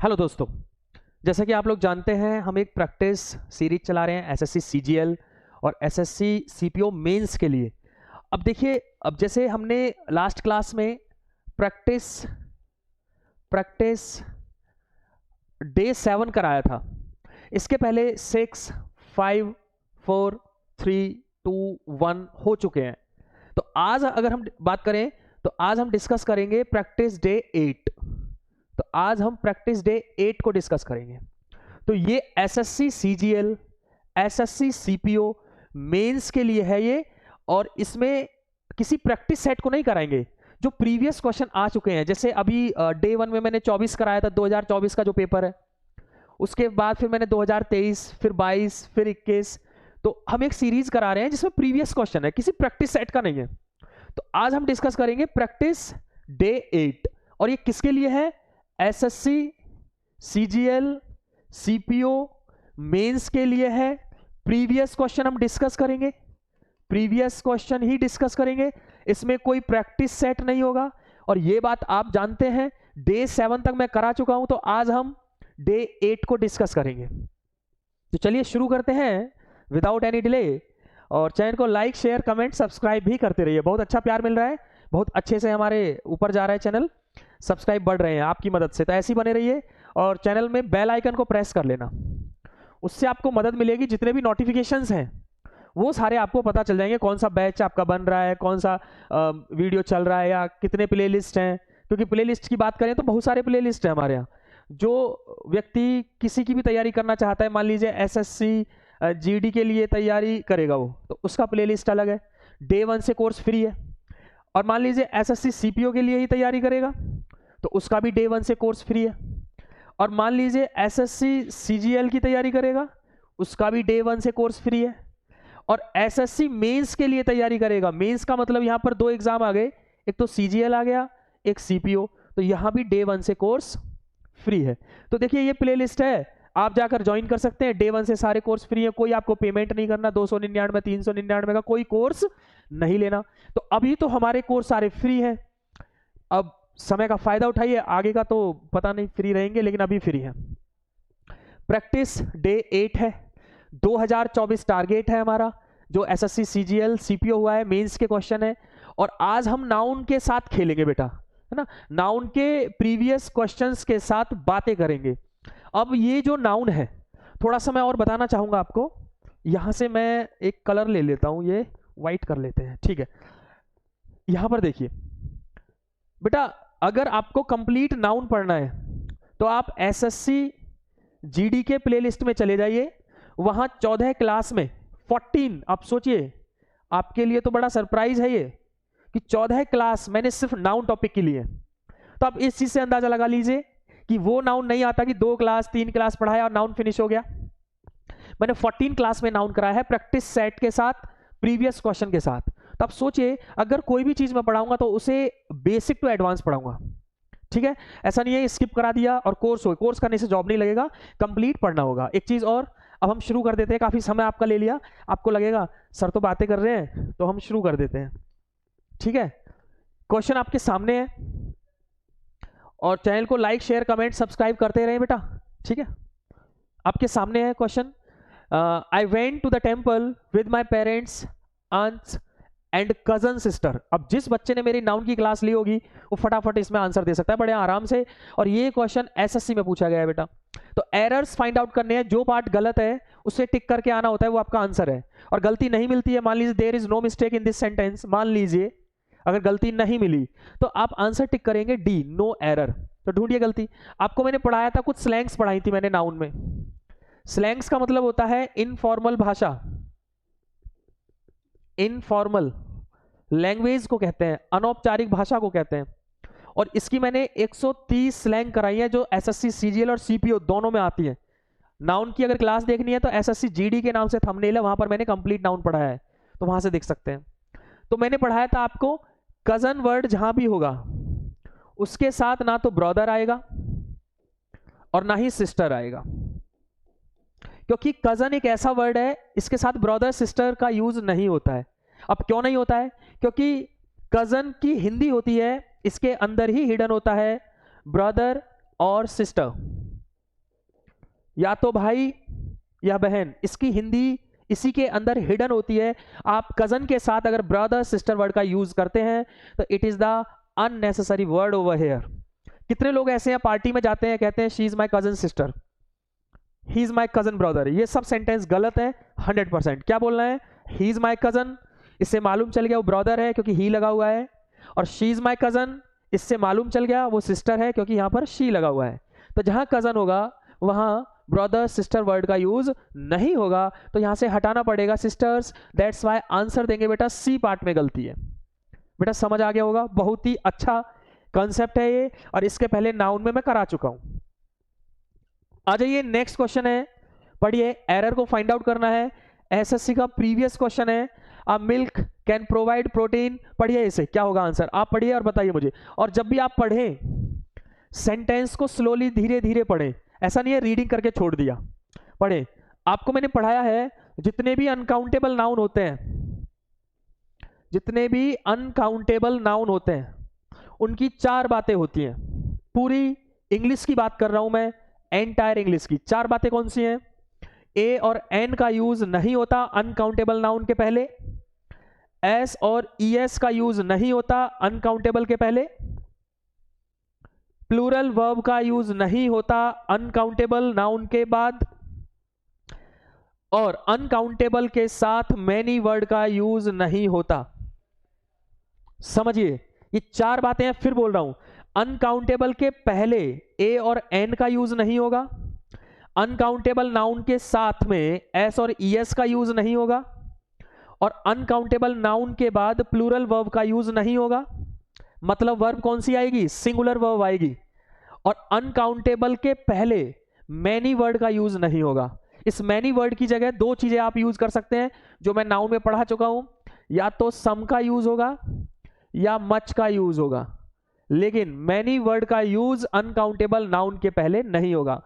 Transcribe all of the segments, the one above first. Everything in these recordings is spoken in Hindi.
हेलो दोस्तों, जैसा कि आप लोग जानते हैं हम एक प्रैक्टिस सीरीज चला रहे हैं एसएससी सीजीएल और एसएससी सीपीओ मेंस के लिए। अब देखिए, अब जैसे हमने लास्ट क्लास में प्रैक्टिस प्रैक्टिस डे 7 कराया था। इसके पहले 6, 5, 4, 3, 2, 1 हो चुके हैं। तो आज अगर हम बात करें तो आज हम डिस्कस करेंगे प्रैक्टिस डे 8। तो आज हम प्रैक्टिस डे 8 को डिस्कस करेंगे। तो ये SSC CGL, SSC CPO mains के लिए है ये, और इसमें किसी प्रैक्टिस सेट को नहीं कराएंगे। जो प्रीवियस क्वेश्चन आ चुके हैं, जैसे अभी डे 1 में मैंने 24 कराया था, 2024 का जो पेपर है, उसके बाद फिर मैंने 2023, फिर 22, फिर 21। तो हम एक सीरीज करा रहे हैं जिसमें प्रीवियस क्वेश्चन है, किसी प्रैक्टिस सेट का नहीं है। तो आज हम डिस्कस करेंगे प्रैक्टिस डे 8, और ये किसके लिए है? एसएससी सीजीएल सीपीओ मेंस के लिए है। प्रीवियस क्वेश्चन हम डिस्कस करेंगे, प्रीवियस क्वेश्चन ही डिस्कस करेंगे, इसमें कोई प्रैक्टिस सेट नहीं होगा। और ये बात आप जानते हैं, डे 7 तक मैं करा चुका हूं, तो आज हम डे 8 को डिस्कस करेंगे। तो चलिए शुरू करते हैं विदाउट एनी डिले। और चैनल को लाइक, शेयर, कमेंट, सब्सक्राइब भी करते रहिए। बहुत अच्छा प्यार मिल रहा है, बहुत अच्छे से हमारे ऊपर जा रहा है चैनल, सब्सक्राइब बढ़ रहे हैं आपकी मदद से। तो ऐसे ही बने रहिए, और चैनल में बेल आइकन को प्रेस कर लेना, उससे आपको मदद मिलेगी। जितने भी नोटिफिकेशंस हैं वो सारे आपको पता चल जाएंगे, कौन सा बैच आपका बन रहा है, कौन सा वीडियो चल रहा है, या कितने प्लेलिस्ट हैं। क्योंकि प्लेलिस्ट की बात करें तो बहुत सारे प्लेलिस्ट हैं हमारे यहाँ। जो व्यक्ति किसी की भी तैयारी करना चाहता है, मान लीजिए एसएससी जीडी के लिए तैयारी करेगा वो, तो उसका प्लेलिस्ट अलग है, डे 1 से कोर्स फ्री है। और मान लीजिए एसएससी सीपीओ के लिए ही तैयारी करेगा, तो उसका भी डे 1 से कोर्स फ्री है। और मान लीजिए एसएससी सीजीएल की तैयारी करेगा, उसका भी डे 1 से कोर्स फ्री है। और एसएससी मेंस के लिए तैयारी करेगा, मेंस का मतलब यहां पर 2 एग्जाम आ गए, एक तो सीजीएल आ गया, एक सीपीओ, तो यहां भी डे 1 से कोर्स फ्री है। तो देखिए ये प्लेलिस्ट है, आप जाकर ज्वाइन कर सकते हैं। डे 1 से सारे कोर्स फ्री है, कोई आपको पेमेंट नहीं करना, 299, 399 का कोई कोर्स नहीं लेना। तो अभी तो हमारे कोर्स सारे फ्री हैं, अब समय का फायदा उठाइए। आगे का तो पता नहीं फ्री रहेंगे, लेकिन अभी फ्री है। प्रैक्टिस डे 8 है, 2024 टारगेट है हमारा। जो एसएससी सीजीएल सीपीओ हुआ है, मेंस के क्वेश्चन है। और आज हम नाउन के साथ खेलेंगे बेटा, है ना, नाउन के प्रीवियस क्वेश्चंस के साथ बातें करेंगे। अब ये जो नाउन है, थोड़ा सा मैं और बताना चाहूंगा आपको। यहां से मैं एक कलर ले लेता हूं, ये व्हाइट कर लेते हैं, ठीक है। यहां पर देखिए बेटा, अगर आपको कंप्लीट नाउन पढ़ना है तो आप एसएससी जीडी के प्लेलिस्ट में चले जाइए। वहां 14 क्लास में 14, आप सोचिए, आपके लिए तो बड़ा सरप्राइज है ये कि 14 क्लास मैंने सिर्फ नाउन टॉपिक के लिए। तो आप इस चीज से अंदाजा लगा लीजिए कि वो नाउन नहीं आता कि 2 क्लास 3 क्लास पढ़ाया और नाउन फिनिश हो गया। मैंने 14 क्लास में नाउन कराया है, प्रैक्टिस सेट के साथ, प्रीवियस क्वेश्चन के साथ। तो आप सोचिए, अगर कोई भी चीज मैं पढ़ाऊंगा तो उसे बेसिक टू एडवांस पढ़ाऊंगा, ठीक है। ऐसा नहीं है स्किप करा दिया और कोर्स हो, कोर्स करने से जॉब नहीं लगेगा, कंप्लीट पढ़ना होगा। एक चीज और, अब हम शुरू कर देते हैं। काफी समय आपका ले लिया, आपको लगेगा सर तो बातें कर रहे हैं, तो हम शुरू कर देते हैं, ठीक है। क्वेश्चन आपके सामने है, और चैनल को लाइक, शेयर, कमेंट, सब्सक्राइब करते रहे बेटा, ठीक है। आपके सामने है question. I went to the temple with my parents, aunts and cousin sister. अब जिस बच्चे ने मेरी नाउन की क्लास ली होगी वो फटाफट इसमें आंसर दे सकता है बड़े आराम से। और ये क्वेश्चन एसएससी में पूछा गया है बेटा। तो एरर्स फाइंड आउट करने हैं, जो पार्ट गलत है उससे टिक करके आना होता है, वो आपका आंसर है। और गलती नहीं मिलती है, मान लीजिए there is no mistake in this sentence, मान लीजिए अगर गलती नहीं मिली तो आप आंसर टिक करेंगे डी, नो एरर। तो ढूंढिए गलती। आपको मैंने पढ़ाया था, कुछ स्लैंग्स पढ़ाई थी मैंने नाउन में। स्लैंग्स का मतलब होता है इनफॉर्मल भाषा, इनफॉर्मल लैंग्वेज को कहते हैं, अनौपचारिक भाषा को कहते हैं। और इसकी मैंने 130 स्लैंग कराई है, जो एसएससी सीजीएल और सीपीओ दोनों में आती है। नाउन की अगर क्लास देखनी है तो एसएससी जीडी के नाम से थंबनेल है, वहां पर मैंने कंप्लीट नाउन पढ़ाया है, तो वहां से देख सकते हैं। तो मैंने पढ़ाया था आपको, कजन वर्ड जहां भी होगा उसके साथ ना तो ब्रदर आएगा और ना ही सिस्टर आएगा, क्योंकि कजन एक ऐसा वर्ड है इसके साथ ब्रदर सिस्टर का यूज नहीं होता है। अब क्यों नहीं होता है? क्योंकि कजन की हिंदी होती है, इसके अंदर ही हिडन होता है ब्रदर और सिस्टर। या तो भाई या बहन, इसकी हिंदी इसी के अंदर हिडन होती है। आप कजन के साथ अगर ब्रदर सिस्टर वर्ड का यूज करते हैं तो it is the unnecessary word over here. कितने लोग ऐसे हैं पार्टी में जाते हैं, कहते हैं she is my cousin sister, he is my cousin brother. ये सब सेंटेंस गलत है 100%। क्या बोलना है? ही इज माई कजन, इससे मालूम चल गया वो ब्रदर है क्योंकि ही लगा हुआ है, और शी इज माई कजन, इससे मालूम चल गया वो सिस्टर है क्योंकि यहां पर शी लगा हुआ है। तो जहां कजन होगा वहां ब्रदर सिस्टर वर्ड का यूज नहीं होगा, तो यहां से हटाना पड़ेगा सिस्टर्स। दैट्स वाई आंसर देंगे बेटा सी पार्ट में गलती है। बेटा समझ आ गया होगा, बहुत ही अच्छा कंसेप्ट है ये, और इसके पहले नाउन में मैं करा चुका हूं। आ जाइए नेक्स्ट क्वेश्चन है, पढ़िए, एरर को फाइंड आउट करना है। एसएससी का प्रीवियस क्वेश्चन है, a milk can provide protein. पढ़िए इसे, क्या होगा आंसर, आप पढ़िए और बताइए मुझे। और जब भी आप पढ़ें सेंटेंस को स्लोली धीरे धीरे पढ़ें, ऐसा नहीं है रीडिंग करके छोड़ दिया, पढ़ें। आपको मैंने पढ़ाया है जितने भी अनकाउंटेबल नाउन होते हैं, जितने भी अनकाउंटेबल नाउन होते हैं उनकी 4 बातें होती हैं। पूरी इंग्लिश की बात कर रहा हूं मैं, एंटायर इंग्लिश की 4 बातें कौन सी हैं? ए और एन का यूज नहीं होता अनकाउंटेबल नाउन के पहले, एस और ईएस का यूज नहीं होता अनकाउंटेबल के पहले, प्लूरल वर्ब का यूज नहीं होता अनकाउंटेबल नाउन के बाद, और अनकाउंटेबल के साथ मैनी वर्ड का यूज नहीं होता। समझिए, ये 4 बातें हैं, फिर बोल रहा हूं। अनकाउंटेबल के पहले ए और एन का यूज नहीं होगा, अनकाउंटेबल नाउन के साथ में एस और ईएस का यूज नहीं होगा, और अनकाउंटेबल नाउन के बाद प्लूरल वर्ब का यूज नहीं होगा। मतलब वर्ब कौन सी आएगी? सिंगुलर वर्ब आएगी। और अनकाउंटेबल के पहले मैनी वर्ड का यूज नहीं होगा। इस मैनी वर्ड की जगह 2 चीजें आप यूज कर सकते हैं जो मैं नाउन में पढ़ा चुका हूं, या तो सम का यूज होगा या मच का यूज होगा, लेकिन मैनी वर्ड का यूज अनकाउंटेबल नाउन के पहले नहीं होगा।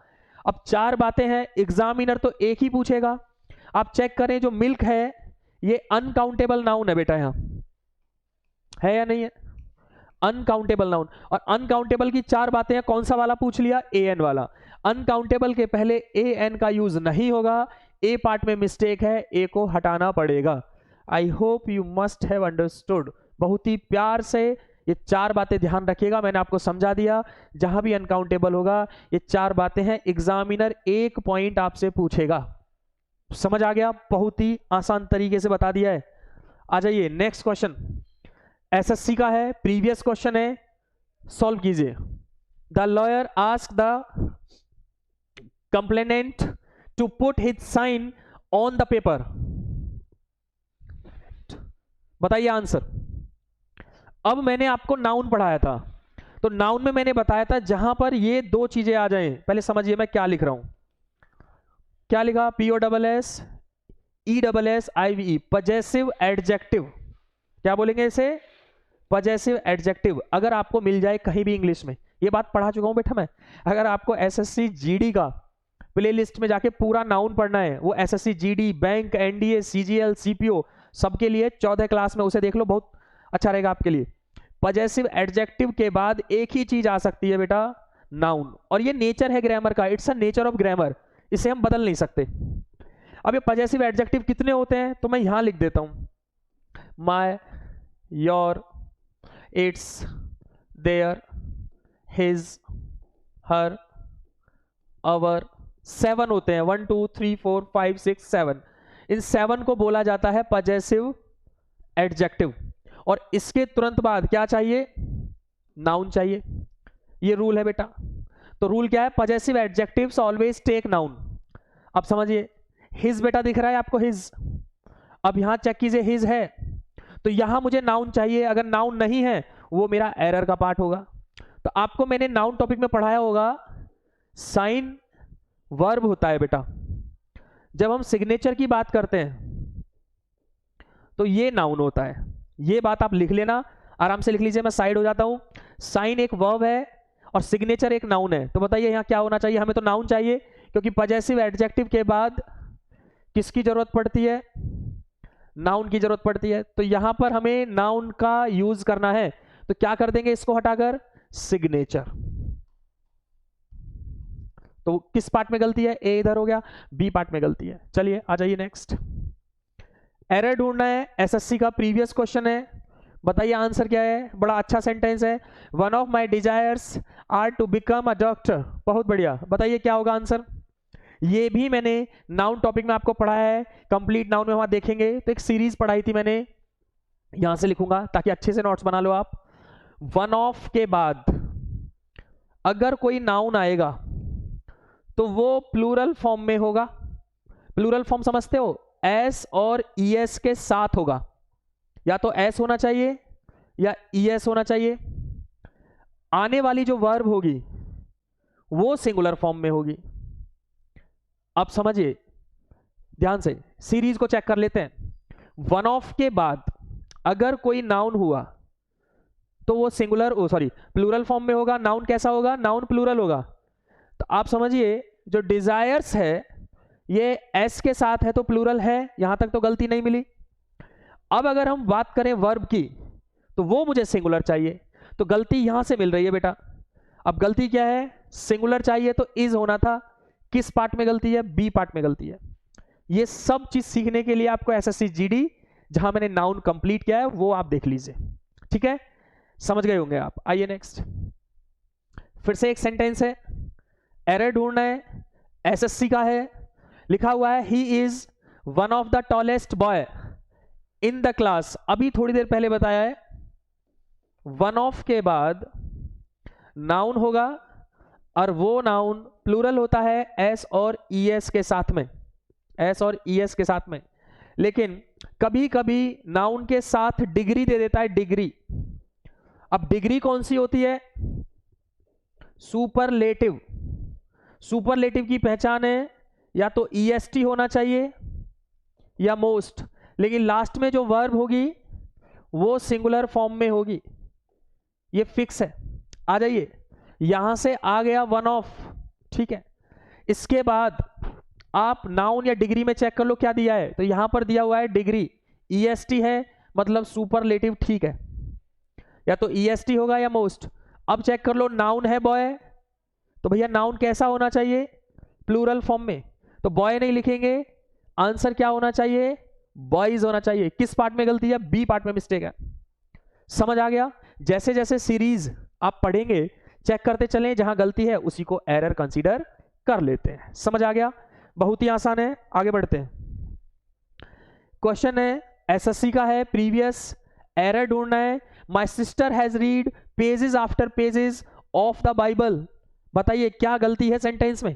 अब 4 बातें हैं, एग्जामिनर तो एक ही पूछेगा। आप चेक करें, जो मिल्क है ये अनकाउंटेबल नाउन है बेटा, यहां है या नहीं है? Uncountable noun. और अनकाउंटेबल की 4 बातें हैं, कौन सा वाला पूछ लिया? ए एन वाला। अनकाउंटेबल के पहले ए एन का यूज नहीं होगा, ए पार्ट में मिस्टेक है, ए को हटाना पड़ेगा। I hope you must have understood. बहुत ही प्यार से ये 4 बातें ध्यान रखिएगा, मैंने आपको समझा दिया। जहां भी अनकाउंटेबल होगा ये 4 बातें हैं, एग्जामिनर 1 पॉइंट आपसे पूछेगा। समझ आ गया? बहुत ही आसान तरीके से बता दिया है। आ जाइए नेक्स्ट क्वेश्चन, एसएससी का है, प्रीवियस क्वेश्चन है, सॉल्व कीजिए। The lawyer ask the complainant to put his sign on the paper. बताइए आंसर। अब मैंने आपको नाउन पढ़ाया था, तो नाउन में मैंने बताया था जहां पर ये 2 चीजें आ जाएं, पहले समझिए मैं क्या लिख रहा हूं। क्या लिखा? POSS ESS IVE, possessive adjective. क्या बोलेंगे इसे? Possessive adjective. अगर आपको मिल जाए कहीं भी इंग्लिश में, ये बात पढ़ा चुका हूं बेटा मैं, अगर आपको SSC GD का प्लेलिस्ट में जाके पूरा नाउन पढ़ना है, वो SSC GD, bank, NDA, CGL, CPO सबके लिए 14 क्लास में, उसे देख लो, बहुत अच्छा रहेगा आपके लिए। पजेसिव एडजेक्टिव के बाद एक ही चीज आ सकती है बेटा, नाउन, और ये नेचर है ग्रामर का, it's a nature of grammar, इसे हम बदल नहीं सकते। अब ये पजेसिव एडजेक्टिव कितने होते हैं तो मैं यहां लिख देता हूं, my, your, it's, their, his, her, our, 7 होते हैं, 1 2 3 4 5 6 7। इन 7 को बोला जाता है पजेसिव एडजेक्टिव। और इसके तुरंत बाद क्या चाहिए? नाउन चाहिए। ये रूल है बेटा। तो रूल क्या है? Possessive adjectives always take noun. अब समझिए, हिज बेटा दिख रहा है आपको, हिज। अब यहां चेक कीजिए, हिज है तो यहां मुझे नाउन चाहिए, अगर नाउन नहीं है वो मेरा एरर का पार्ट होगा। तो आपको मैंने नाउन टॉपिक में पढ़ाया होगा, साइन वर्ब होता है बेटा। जब हम सिग्नेचर की बात करते हैं तो ये नाउन होता है। ये बात आप लिख लेना, आराम से लिख लीजिए, मैं साइड हो जाता हूं। साइन एक वर्ब है और सिग्नेचर एक नाउन है। तो बताइए यहां क्या होना चाहिए? हमें तो नाउन चाहिए, क्योंकि पजेसिव एडजेक्टिव के बाद किसकी जरूरत पड़ती है? नाउन की जरूरत पड़ती है। तो यहां पर हमें नाउन का यूज करना है, तो क्या कर देंगे इसको हटाकर? सिग्नेचर। तो किस पार्ट में गलती है? ए इधर हो गया, बी पार्ट में गलती है। चलिए आ जाइए नेक्स्ट। एरर ढूंढना है, एसएससी का प्रीवियस क्वेश्चन है। बताइए आंसर क्या है? बड़ा अच्छा सेंटेंस है, one of my desires are to become a doctor. बहुत बढ़िया, बताइए क्या होगा आंसर? ये भी मैंने नाउन टॉपिक में आपको पढ़ाया है, कंप्लीट नाउन में वहां देखेंगे तो एक सीरीज पढ़ाई थी मैंने, यहां से लिखूंगा ताकि अच्छे से नोट्स बना लो आप। वन ऑफ के बाद अगर कोई नाउन आएगा तो वो प्लूरल फॉर्म में होगा। प्लूरल फॉर्म समझते हो? एस और ईएस के साथ होगा, या तो एस होना चाहिए या ईएस होना चाहिए। आने वाली जो वर्ब होगी वो सिंगुलर फॉर्म में होगी। अब समझिए ध्यान से, सीरीज को चेक कर लेते हैं। वन ऑफ के बाद अगर कोई नाउन हुआ तो वो सिंगुलर प्लूरल फॉर्म में होगा। नाउन कैसा होगा? नाउन प्लूरल होगा। तो आप समझिए जो डिजायर्स है ये एस के साथ है तो प्लूरल है, यहां तक तो गलती नहीं मिली। अब अगर हम बात करें वर्ब की तो वो मुझे सिंगुलर चाहिए, तो गलती यहां से मिल रही है बेटा। अब गलती क्या है? सिंगुलर चाहिए तो इज होना था, किस पार्ट में गलती है? बी पार्ट में गलती है। ये सब चीज सीखने के लिए आपको एसएससी जीडी जहां मैंने नाउन कंप्लीट किया है वो आप देख लीजिए, ठीक है? समझ गए होंगे आप। आइए नेक्स्ट, फिर से एक सेंटेंस है, एरर ढूंढना है, एसएससी का है। लिखा हुआ है he is one of the tallest boy in the class. अभी थोड़ी देर पहले बताया है वन ऑफ के बाद नाउन होगा और वो नाउन प्लूरल होता है एस और ईएस के साथ में, एस और ईएस के साथ में। लेकिन कभी कभी नाउन के साथ डिग्री दे देता है, डिग्री। अब डिग्री कौन सी होती है? सुपरलेटिव। सुपरलेटिव की पहचान है या तो ईएसटी होना चाहिए या मोस्ट, लेकिन लास्ट में जो वर्ब होगी वो सिंगुलर फॉर्म में होगी, ये फिक्स है। आ जाइए, यहां से आ गया वन ऑफ, ठीक है। इसके बाद आप नाउन या डिग्री में चेक कर लो क्या दिया है, तो यहां पर दिया हुआ है डिग्री, ईएसटी है मतलब सुपरलेटिव, ठीक है। या तो ईएसटी होगा या मोस्ट। अब चेक कर लो नाउन है बॉय, तो भैया नाउन कैसा होना चाहिए? प्लूरल फॉर्म में, तो बॉय नहीं लिखेंगे, आंसर क्या होना चाहिए? बॉयज होना चाहिए। किस पार्ट में गलती है? बी पार्ट में मिस्टेक है। समझ आ गया? जैसे जैसे सीरीज आप पढ़ेंगे चेक करते चलें, जहां गलती है उसी को एरर कंसीडर कर लेते हैं। समझ आ गया? बहुत ही आसान है। आगे बढ़ते हैं। क्वेश्चन है एसएससी का है प्रीवियस, एरर ढूंढना है। My sister has read pages after pages of the Bible. बताइए क्या गलती है सेंटेंस में?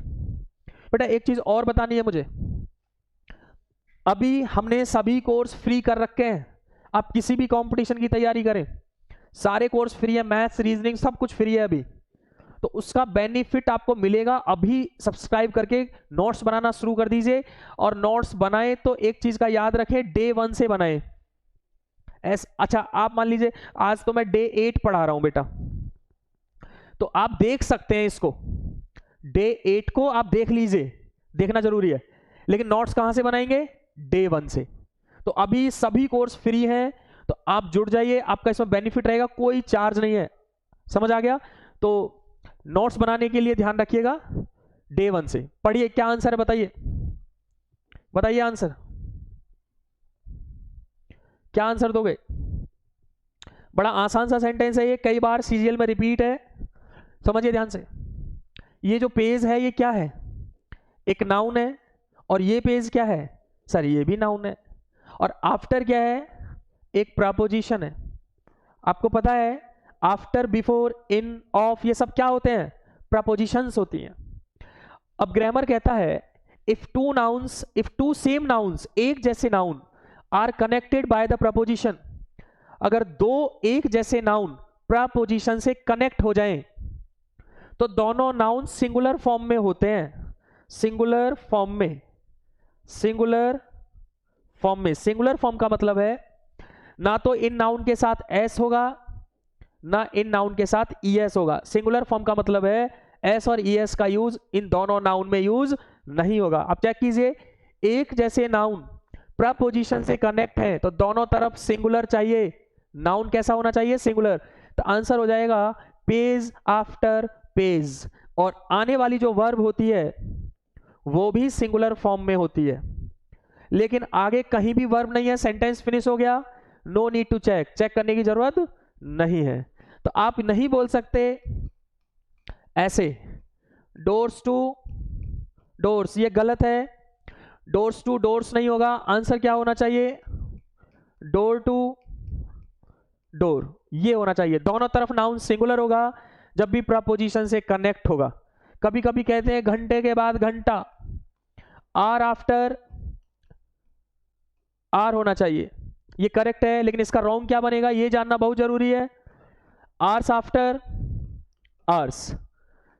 बेटा एक चीज और बतानी है मुझे, अभी हमने सभी कोर्स फ्री कर रखे हैं। आप किसी भी कंपटीशन की तैयारी करें, सारे कोर्स फ्री है, मैथ्स रीजनिंग सब कुछ फ्री है अभी, तो उसका बेनिफिट आपको मिलेगा। अभी सब्सक्राइब करके नोट्स बनाना शुरू कर दीजिए, और नोट्स बनाए तो एक चीज का याद रखें, डे 1 से बनाए। अच्छा आप मान लीजिए आज तो मैं डे 8 पढ़ा रहा हूं बेटा, तो आप देख सकते हैं इसको, डे 8 को आप देख लीजिए, देखना जरूरी है। लेकिन नोट्स कहां से बनाएंगे? डे 1 से। तो अभी सभी कोर्स फ्री हैं, तो आप जुड़ जाइए, आपका इसमें बेनिफिट रहेगा, कोई चार्ज नहीं है। समझ आ गया? तो नोट्स बनाने के लिए ध्यान रखिएगा, डे 1 से पढ़िए। क्या आंसर है बताइए, बताइए आंसर, क्या आंसर दोगे? बड़ा आसान सा सेंटेंस है ये, कई बार सीजीएल में रिपीट है, समझिए ध्यान से। ये जो पेज है ये क्या है? एक नाउन है, और ये पेज क्या है? सर ये भी नाउन है, और आफ्टर क्या है? एक प्रपोजिशन है। आपको पता है आफ्टर, बिफोर, इन, ऑफ, ये सब क्या होते हैं? प्रपोजिशंस होती हैं। अब ग्रामर कहता है इफ टू सेम नाउन्स, एक जैसे noun, are connected by the preposition, अगर दो एक जैसे नाउन प्रपोजिशन से कनेक्ट हो जाएं तो दोनों नाउन सिंगुलर फॉर्म में होते हैं। सिंगुलर फॉर्म में, सिंगुलर फॉर्म में, सिंगुलर फॉर्म का मतलब है ना तो इन नाउन के साथ एस होगा ना इन नाउन के साथ ईएस होगा। सिंगुलर फॉर्म का मतलब है एस और ईएस का यूज इन दोनों नाउन में यूज नहीं होगा। आप चेक कीजिए, एक जैसे नाउन प्रपोजिशन से कनेक्ट है तो दोनों तरफ सिंगुलर चाहिए। नाउन कैसा होना चाहिए? सिंगुलर। तो आंसर हो जाएगा पेज आफ्टर पेज और आने वाली जो वर्ब होती है वो भी सिंगुलर फॉर्म में होती है, लेकिन आगे कहीं भी वर्ब नहीं है, सेंटेंस फिनिश हो गया, नो नीड टू चेक करने की जरूरत नहीं है। तो आप नहीं बोल सकते ऐसे डोर्स टू डोर्स, ये गलत है। डोर्स टू डोर्स नहीं होगा, आंसर क्या होना चाहिए, डोर टू डोर, ये होना चाहिए। दोनों तरफ नाउन सिंगुलर होगा जब भी प्रपोजिशन से कनेक्ट होगा। कभी कभी कहते हैं घंटे के बाद घंटा, आर आफ्टर आर होना चाहिए, ये करेक्ट है, लेकिन इसका रॉन्ग क्या बनेगा ये जानना बहुत जरूरी है। आर्स आफ्टर आर्स,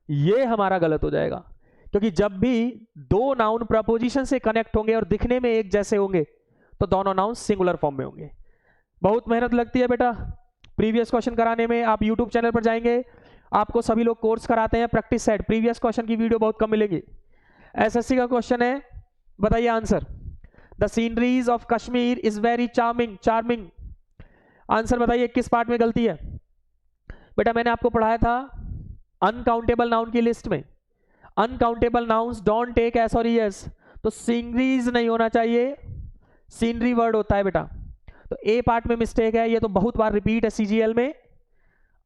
ये हमारा गलत हो जाएगा, क्योंकि जब भी दो नाउन प्रपोजिशन से कनेक्ट होंगे और दिखने में एक जैसे होंगे तो दोनों नाउन सिंगुलर फॉर्म में होंगे। बहुत मेहनत लगती है बेटा प्रीवियस क्वेश्चन कराने में। आप यूट्यूब चैनल पर जाएंगे, आपको सभी लोग कोर्स कराते हैं प्रैक्टिस सेट, प्रीवियस क्वेश्चन की वीडियो बहुत कम मिलेगी। एसएससी का क्वेश्चन है, बताइए answer. The sceneries of Kashmir is very charming. Answer बताइए किस पार्ट में गलती है। बेटा मैंने आपको पढ़ाया था अनकाउंटेबल नाउन की लिस्ट में, uncountable nouns don't take S और ईएस, तो सीनरीज नहीं होना चाहिए, सीनरी वर्ड होता है बेटा। तो ए पार्ट में मिस्टेक है, ये तो बहुत बार रिपीट है सीजीएल में।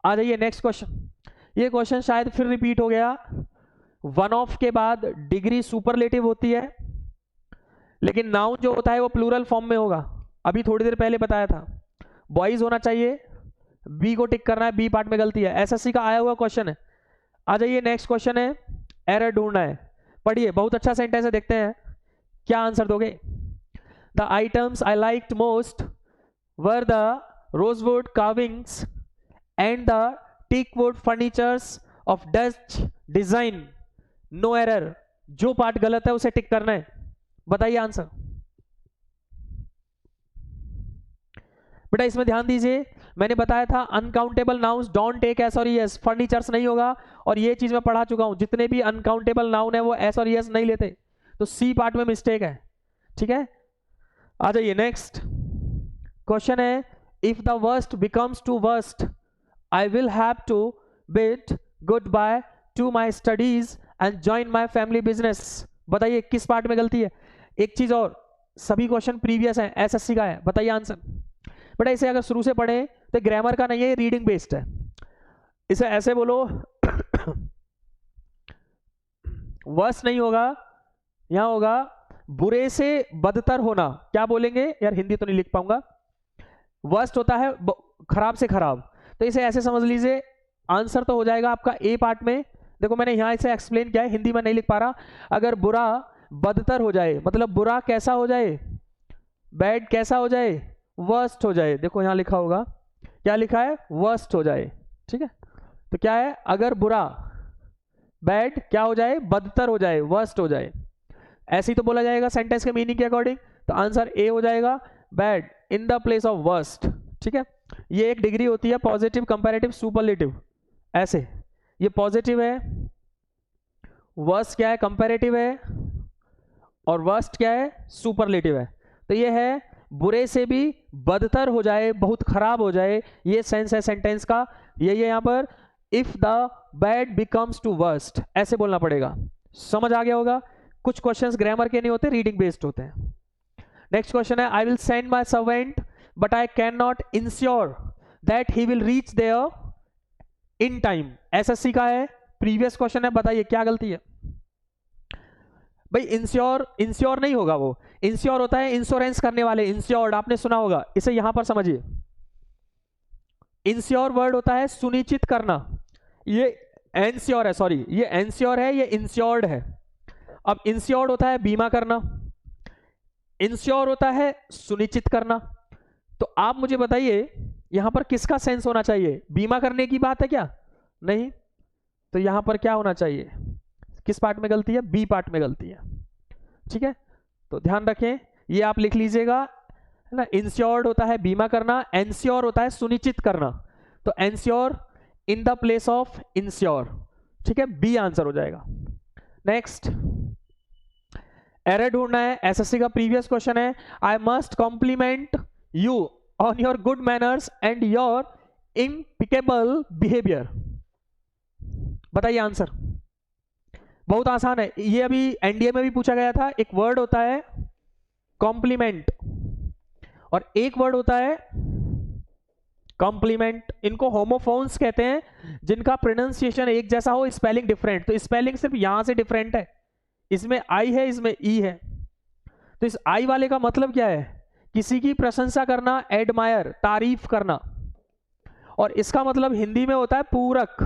आ जाइए नेक्स्ट क्वेश्चन। ये क्वेश्चन शायद फिर रिपीट हो गया। वन ऑफ के बाद डिग्री सुपरलेटिव होती है, लेकिन नाउन जो होता है वो प्लूरल फॉर्म में होगा, अभी थोड़ी देर पहले बताया था। बॉयज होना चाहिए, बी को टिक करना है, बी पार्ट में गलती है। एसएससी का आया हुआ क्वेश्चन है। आ जाइए नेक्स्ट क्वेश्चन है, एरर ढूंढना है। पढ़िए, बहुत अच्छा सेंटेंस है, देखते हैं क्या आंसर दोगे। The items I liked most were the rosewood carvings and the teakwood furnitures of Dutch design. No error, जो पार्ट गलत है उसे टिक करना है। बताइए आंसर। बेटा इसमें ध्यान दीजिए, मैंने बताया था uncountable nouns don't take S और एस, फर्नीचर्स नहीं होगा, और ये चीज मैं पढ़ा चुका हूं, जितने भी अनकाउंटेबल नाउन है वो एस और एस नहीं लेते, तो सी पार्ट में मिस्टेक है, ठीक है। आ जाइए नेक्स्ट क्वेश्चन है, if the worst becomes to worst I will have to bid good bye to my studies and join my family business. बताइए किस पार्ट में गलती है। एक चीज और, सभी क्वेश्चन प्रीवियस हैं, एसएससी का है, बताइए आंसर। बेटा इसे अगर शुरू से पढ़े तो ग्रामर का नहीं है, रीडिंग बेस्ड है। इसे ऐसे बोलो वर्स्ट नहीं होगा, यहां होगा बुरे से बदतर होना। क्या बोलेंगे यार, हिंदी तो नहीं लिख पाऊंगा। वर्स्ट होता है खराब से खराब, तो इसे ऐसे समझ लीजिए, आंसर तो हो जाएगा आपका ए पार्ट में। देखो मैंने यहां इसे एक्सप्लेन किया है, हिंदी में नहीं लिख पा रहा। अगर बुरा बदतर हो जाए, मतलब बुरा कैसा हो जाए, बैड कैसा हो जाए, वर्स्ट हो जाए। देखो यहां लिखा होगा, क्या लिखा है, वर्स्ट हो जाए, ठीक है। तो क्या है, अगर बुरा बैड क्या हो जाए, बदतर हो जाए, वर्स्ट हो जाए, ऐसे ही तो बोला जाएगा सेंटेंस के मीनिंग के अकॉर्डिंग। तो आंसर ए हो जाएगा, bad in the place of worst, ठीक है। ये एक डिग्री होती है पॉजिटिव, कंपैरेटिव, सुपरलेटिव, ऐसे। ये पॉजिटिव है, वर्स्ट क्या है, कंपैरेटिव है, और वर्स्ट क्या है, सुपरलेटिव है। तो ये है बुरे से भी बदतर हो जाए, बहुत खराब हो जाए, ये सेंस है सेंटेंस का। ये यहां पर if the bad becomes to worst, ऐसे बोलना पड़ेगा। समझ आ गया होगा। कुछ क्वेश्चंस ग्रामर के नहीं होते, रीडिंग बेस्ड होते हैं। नेक्स्ट क्वेश्चन है, I will send my servant but I can not ensure that he will reach there in time. SSC का है, प्रीवियस क्वेश्चन है, बताइए क्या गलती है। भाई इंश्योर नहीं होगा, वो इंश्योर होता है इंश्योरेंस करने वाले, इंश्योर्ड आपने सुना होगा, इसे यहां पर समझिए। इंश्योर वर्ड होता है सुनिश्चित करना, ये एंश्योर है, सॉरी ये एंश्योर है, ये इंश्योर्ड है। अब इंश्योर्ड होता है बीमा करना, इंश्योर होता है सुनिश्चित करना। तो आप मुझे बताइए यहां पर किसका सेंस होना चाहिए, बीमा करने की बात है क्या, नहीं। तो यहां पर क्या होना चाहिए, किस पार्ट में गलती है, बी पार्ट में गलती है, ठीक है। तो ध्यान रखें, ये आप लिख लीजिएगा, है ना। इंश्योर्ड होता है बीमा करना, एंश्योर होता है सुनिश्चित करना। तो ensure in the place of ensure, ठीक है, बी आंसर हो जाएगा। नेक्स्ट एरर ढूंढना है, एसएससी का प्रीवियस क्वेश्चन है, I must compliment you on your good manners and your impeccable behaviour. बताइए आंसर। बहुत आसान है ये, अभी एनडीए में भी पूछा गया था। एक वर्ड होता है कॉम्प्लीमेंट और एक वर्ड होता है कॉम्प्लीमेंट। इनको होमोफोन्स कहते हैं, जिनका प्रोनाउंसिएशन एक जैसा हो, स्पेलिंग डिफरेंट। तो स्पेलिंग सिर्फ यहां से डिफरेंट है, इसमें आई है, इसमें ई है। तो इस आई वाले का मतलब क्या है? किसी की प्रशंसा करना, एडमायर, तारीफ करना। और इसका मतलब हिंदी में होता है पूरक।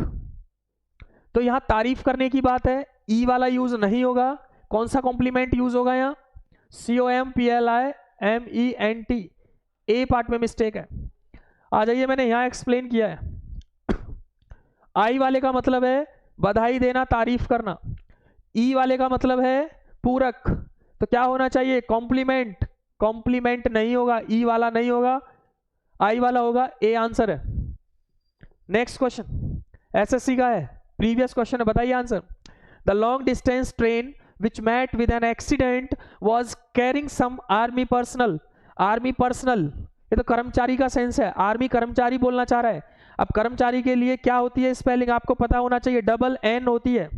तो यहां तारीफ करने की बात है, ई वाला यूज नहीं होगा। कौन सा कॉम्प्लीमेंट यूज होगा यहाँ? COMPLIMENT। ए पार्ट में मिस्टेक है। आ जाइए, मैंने यहां एक्सप्लेन किया है। आई वाले का मतलब है बधाई देना, तारीफ करना। ई वाले का मतलब है पूरक। तो क्या होना चाहिए? कॉम्प्लीमेंट। कॉम्प्लीमेंट नहीं होगा, ई वाला नहीं होगा, आई वाला होगा। ए आंसर है। नेक्स्ट क्वेश्चन एसएससी का है, प्रीवियस क्वेश्चन है, बताइए answer. The long distance train which met with an accident was carrying some army personnel। Army personnel, ये तो कर्मचारी का सेंस है, आर्मी कर्मचारी बोलना चाह रहा है। अब कर्मचारी के लिए क्या होती है स्पेलिंग आपको पता होना चाहिए, डबल एन होती है।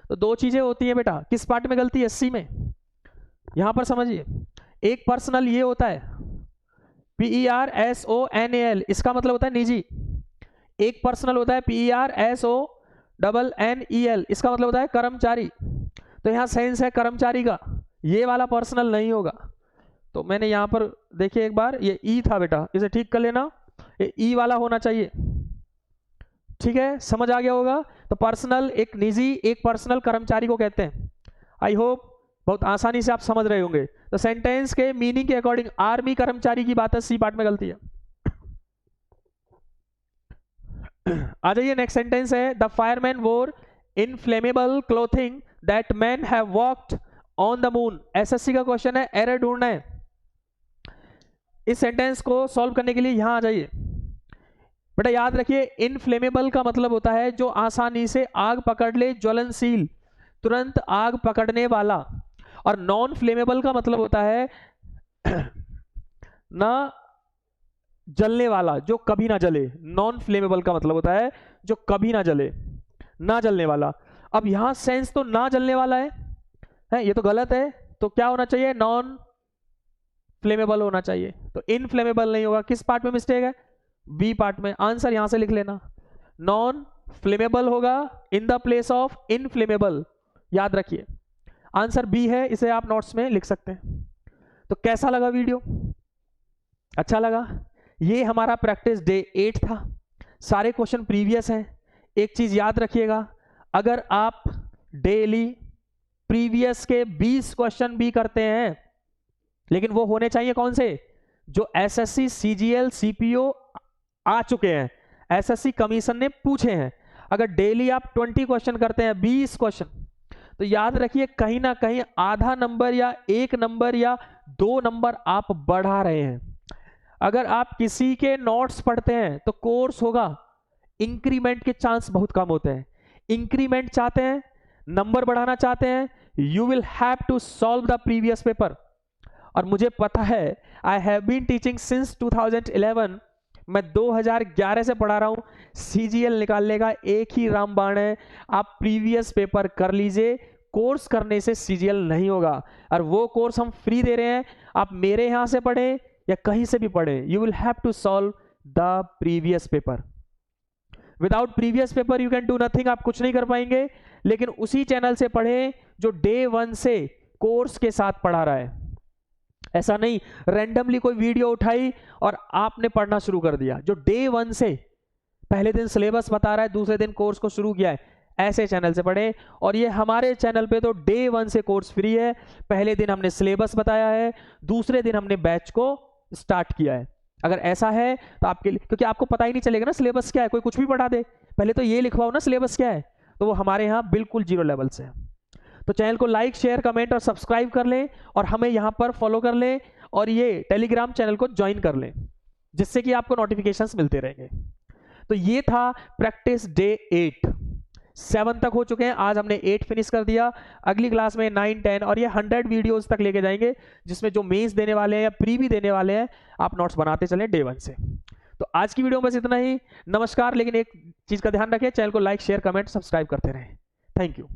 तो दो चीजें होती है बेटा, किस पार्ट में गलती है? सी में। यहां पर समझिए, एक पर्सनल ये होता है PERSONAL, इसका मतलब होता है निजी। एक पर्सनल होता है PERSONNEL, इसका मतलब होता है कर्मचारी। तो यहां सेंस है कर्मचारी का, ये वाला पर्सनल नहीं होगा। तो मैंने यहां पर देखिए एक बार, ये ई था बेटा, इसे ठीक कर लेना, ये ई वाला होना चाहिए। ठीक है, समझ आ गया होगा। तो पर्सनल एक निजी, एक पर्सनल कर्मचारी को कहते हैं। आई होप बहुत आसानी से आप समझ रहे होंगे। तो सेंटेंस के मीनिंग के अकॉर्डिंग आर्मी कर्मचारी की बात है, सी पार्ट में गलती है। आ जाइए, नेक्स्ट सेंटेंस है द फायरमैन वोर inflammable clothing that man have walked on the moon. SSC का क्वेश्चन है, एरर ढूंढना है। इस सेंटेंस को सॉल्व करने के लिए यहां आ जाइए बेटा, याद रखिए इनफ्लेमेबल का मतलब होता है जो आसानी से आग पकड़ ले, ज्वलनशील, तुरंत आग पकड़ने वाला। और नॉन फ्लेमेबल का मतलब होता है ना जलने वाला, जो कभी ना जले। नॉन फ्लेमेबल का मतलब होता है जो कभी ना जले, ना जलने वाला। अब यहां सेंस तो ना जलने वाला है, ये तो गलत है। तो क्या होना चाहिए? नॉन फ्लेमेबल होना चाहिए। तो इनफ्लेमेबल नहीं होगा। किस पार्ट में मिस्टेक है? बी पार्ट में। आंसर यहां से लिख लेना, नॉन फ्लेमेबल होगा in the place of inflammable. याद रखिए आंसर बी है, इसे आप नोट्स में लिख सकते हैं। तो कैसा लगा वीडियो? अच्छा लगा? ये हमारा प्रैक्टिस डे 8 था। सारे क्वेश्चन प्रीवियस हैं। एक चीज याद रखिएगा, अगर आप डेली प्रीवियस के 20 क्वेश्चन भी करते हैं, लेकिन वो होने चाहिए कौन से? जो एसएससी सीजीएल सीपीओ आ चुके हैं, एसएससी कमीशन ने पूछे हैं। अगर डेली आप 20 क्वेश्चन करते हैं, 20 क्वेश्चन, तो याद रखिए कहीं ना कहीं आधा नंबर या 1 नंबर या 2 नंबर आप बढ़ा रहे हैं। अगर आप किसी के नोट्स पढ़ते हैं तो कोर्स होगा, इंक्रीमेंट के चांस बहुत कम होते हैं। इंक्रीमेंट चाहते हैं, नंबर बढ़ाना चाहते हैं, you will have to solve the previous paper. और मुझे पता है, I have been teaching since 2011, मैं 2011 से पढ़ा रहा हूं। सीजीएल निकालने का एक ही रामबाण है, आप प्रीवियस पेपर कर लीजिए। कोर्स करने से सीजीएल नहीं होगा, और वो कोर्स हम फ्री दे रहे हैं। आप मेरे यहां से पढ़ें या कहीं से भी पढ़ें, you will have to solve the previous paper. Without previous paper you can do nothing, आप कुछ नहीं कर पाएंगे। लेकिन उसी चैनल से पढ़ें जो डे 1 से कोर्स के साथ पढ़ा रहा है। ऐसा नहीं रैंडमली कोई वीडियो उठाई और आपने पढ़ना शुरू कर दिया। जो डे 1 से पहले दिन सिलेबस बता रहा है, दूसरे दिन कोर्स को शुरू किया है, ऐसे चैनल से पढ़ें। और ये हमारे चैनल पे तो डे 1 से कोर्स फ्री है। पहले दिन हमने सिलेबस बताया है, दूसरे दिन हमने बैच को स्टार्ट किया है। अगर ऐसा है तो आपके लिए, क्योंकि आपको पता ही नहीं चलेगा ना सिलेबस क्या है, कोई कुछ भी पढ़ा दे, पहले तो ये लिखवाओ ना सिलेबस क्या है। तो वो हमारे यहाँ बिल्कुल 0 लेवल से है। तो चैनल को लाइक, शेयर, कमेंट और सब्सक्राइब कर लें, और हमें यहाँ पर फॉलो कर लें, और ये टेलीग्राम चैनल को ज्वाइन कर लें, जिससे कि आपको नोटिफिकेशंस मिलते रहेंगे। तो ये था प्रैक्टिस डे 8। 7 तक हो चुके हैं, आज हमने 8 फिनिश कर दिया। अगली क्लास में 9, 10 और ये 100 वीडियोस तक लेके जाएंगे, जिसमें जो मेंस देने वाले हैं या प्री भी देने वाले हैं, आप नोट्स बनाते चलें डे 1 से। तो आज की वीडियो में बस इतना ही। नमस्कार। लेकिन एक चीज का ध्यान रखें, चैनल को लाइक, शेयर, कमेंट, सब्सक्राइब करते रहें। Thank you.